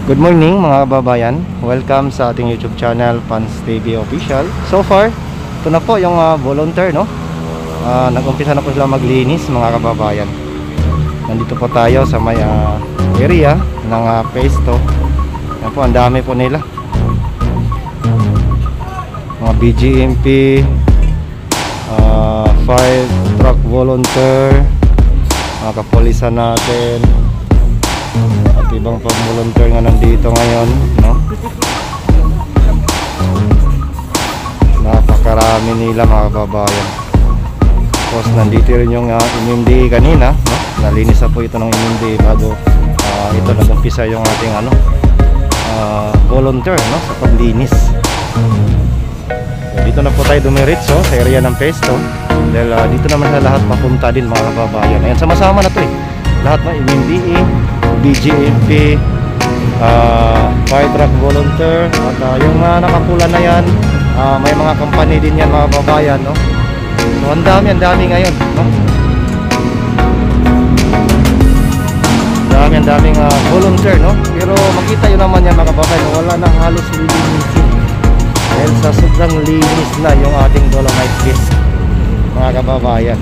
Good morning mga kababayan. Welcome sa ating YouTube channel, Pans TV Official. So far, ito na po yung volunteer, no? Nag-umpisa na po sila maglinis mga kababayan. Nandito po tayo sa may area ng Pesto. Yan po, ang dami po nila. Mga BGMP, fire truck volunteer, mga kapulisan natin, at ibang pang-volunteer nga nandito ngayon, no? Napakarami nila mga kababayan. Tapos nandito rin yung MMDA kanina, no? Nalinis na po ito ng MMDA bago ito nag-umpisa yung ating volunteer, no? Sa paglinis. So, dito na po tayo dumiretso sa area ng Pesto dahil dito naman sa lahat mapunta din mga kababayan. Ayan, sama-sama na to eh. Lahat ng MMDA, BGMP, fire truck volunteer, at yung nakapula na yan, may mga company din yan mga kababayan, no? So ang dami ngayon, no? Ang daming volunteer, no? Pero makita yun naman yan mga kababayan, wala nang halos lilinisin dahil sa sobrang linis na yung ating Dolomite Pit mga kababayan.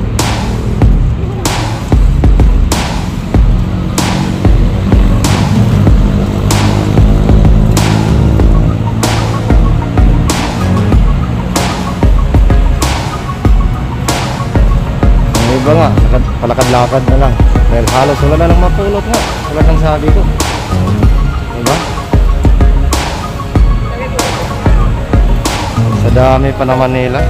Iba nga, palakad-lakad na lang dahil halos wala na lang mapulot nga, wala nang sabi ko, diba? Sa dami pa naman nila.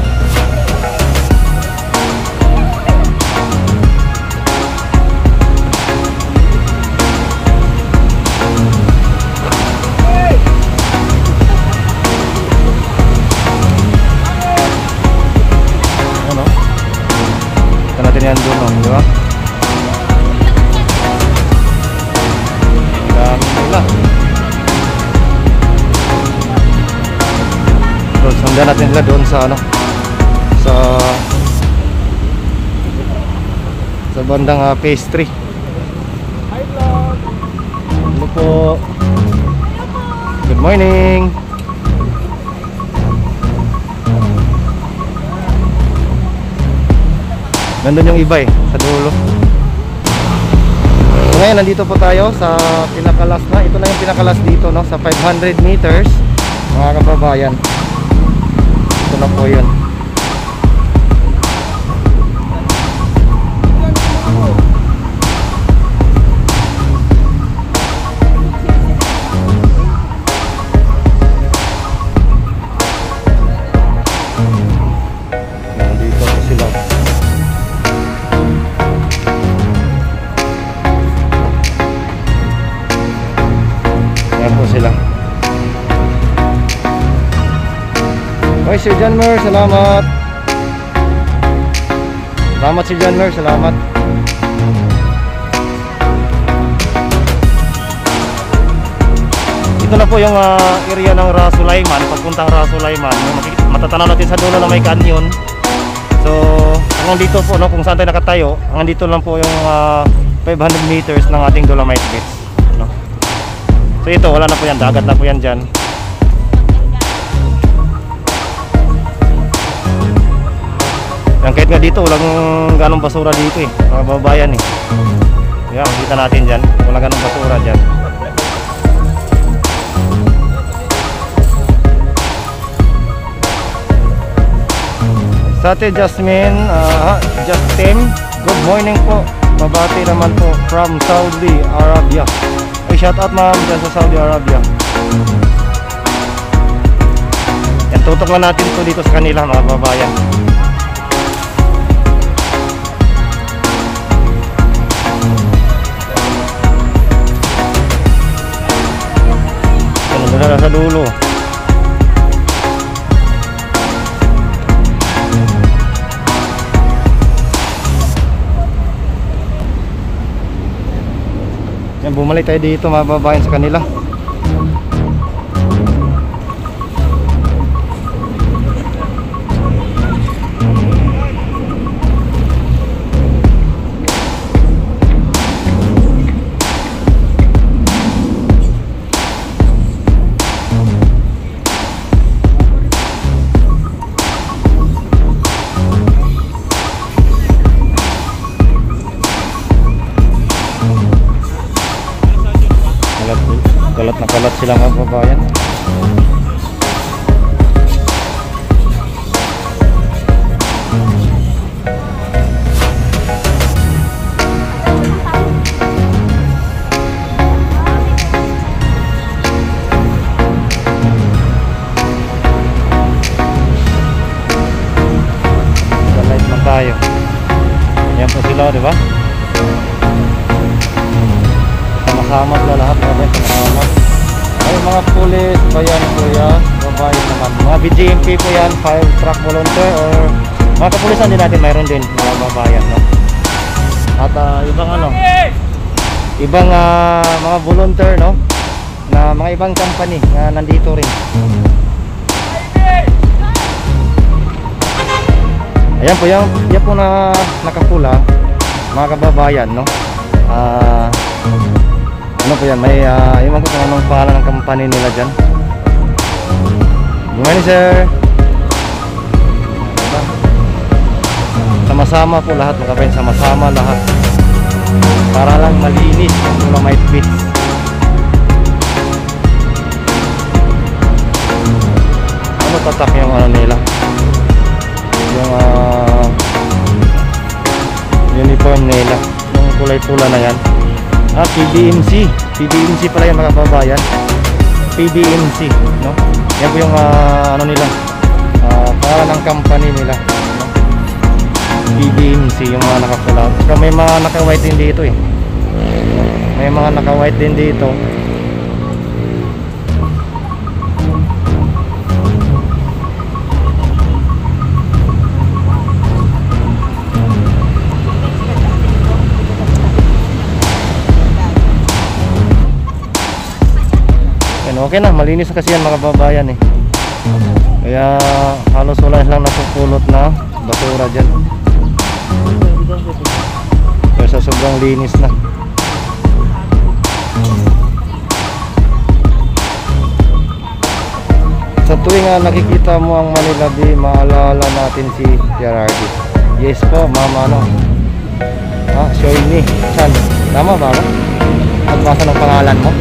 Yan doon, di ba? Dami nila. So, sundan natin sila doon sa sa bandang pastry. Hi vlog. Hello po. Good morning. Nandun yung iba eh, sa dulo. So ngayon, nandito po tayo sa pinakalas na. Ito na yung pinakalas dito, no? Sa 500 meters, mga kababayan. Ito na po yun. Nandito po sila. Sila. Okay, Sir John Mer, salamat. Salamat Sir John Mer, salamat. Ito na po yung area ng Rasulaiman, pagpuntang Rasulaiman. Matatanaw natin sa dulo na may canyon. So, hanggang dito po, no, kung saan tayo nakatayo, hanggang dito lang po yung 500 meters ng ating Dolomite Pit. So ito, wala na po yan, dagat na po yan dyan. Yan, kahit nga dito, walang ganong basura dito eh, mga babayan eh. Yan, makita natin dyan, walang ganong basura dyan. Sa atin Jasmine, Justin, good morning po. Mabati naman po from Saudi Arabia. Shout out ma'am dyan sa Saudi Arabia. Yan, tutok lang natin ito dito sa kanila mga babayan. Yan, doon na sa dulo. Yan, bumalik tayo dito mga babayan sa kanila. Kalat na kalat sila mga kababayan. Light man tayo. Yan po sila, di ba? Sama-sama sila lahat, sama-sama. Ay, mga pulis ba yan, kuya? Babae naman. Mga BGMP po yan, fire truck volunteer or mga kapulisan din natin, mayroon din mga babayan, no? At ibang ano, ibang mga volunteer, no? Na mga ibang company na nandito rin. Ayan po yan po na nakapula, mga kababayan, no? Ano po yan, may iwan ko kung anong pangalan ng company nila dyan. Good morning, sir. Diba? Sama-sama po lahat, mga kababayan, sama-sama lahat para lang malinis yung Dolomite Beach. Ano tatak yung ano nila, yung uniform nila, yung kulay pula na yan. PBMC. PBMC pala yung mga kababayan. PBMC, no? Yan po yung ano nila, pangalan ng company nila, no? PBMC yung mga nakapula. So, may mga naka-white din dito eh. May mga naka-white din dito. Okay na, malinis na kasi yan mga babayan eh. Kaya halos wala lang napupulot na basura dyan. Kaya sa sobrang linis na. Sa tuwing nakikita mo ang Manila Bay, maalala natin si Gerardi. Yes po, mama, ano? Shoini Chan. Tama ba? Nagbasa ng pangalan mo?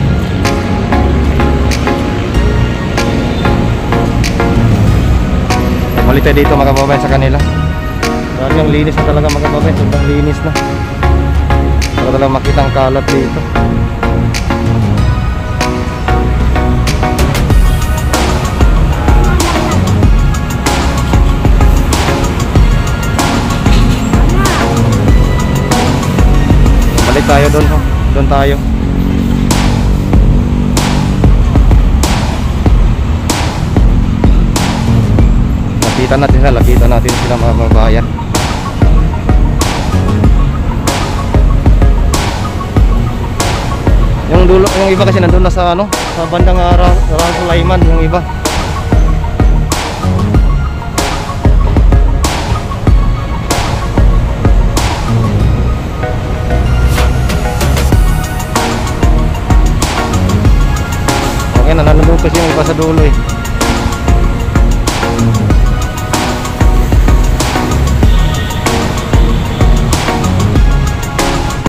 Balik tayo dito mga kababayan sa kanila. Grabe ang linis na talaga mga kababayan. Sobrang linis na. Para talaga makita ang kalat dito. Balik tayo doon. Doon tayo. Lapitan natin sila mga babayan. Yung dulo, yung iba kasi nandun na sa ano, sa bandang Sulaiman, yung iba. Okay na, nandun kasi yung iba sa dulo eh.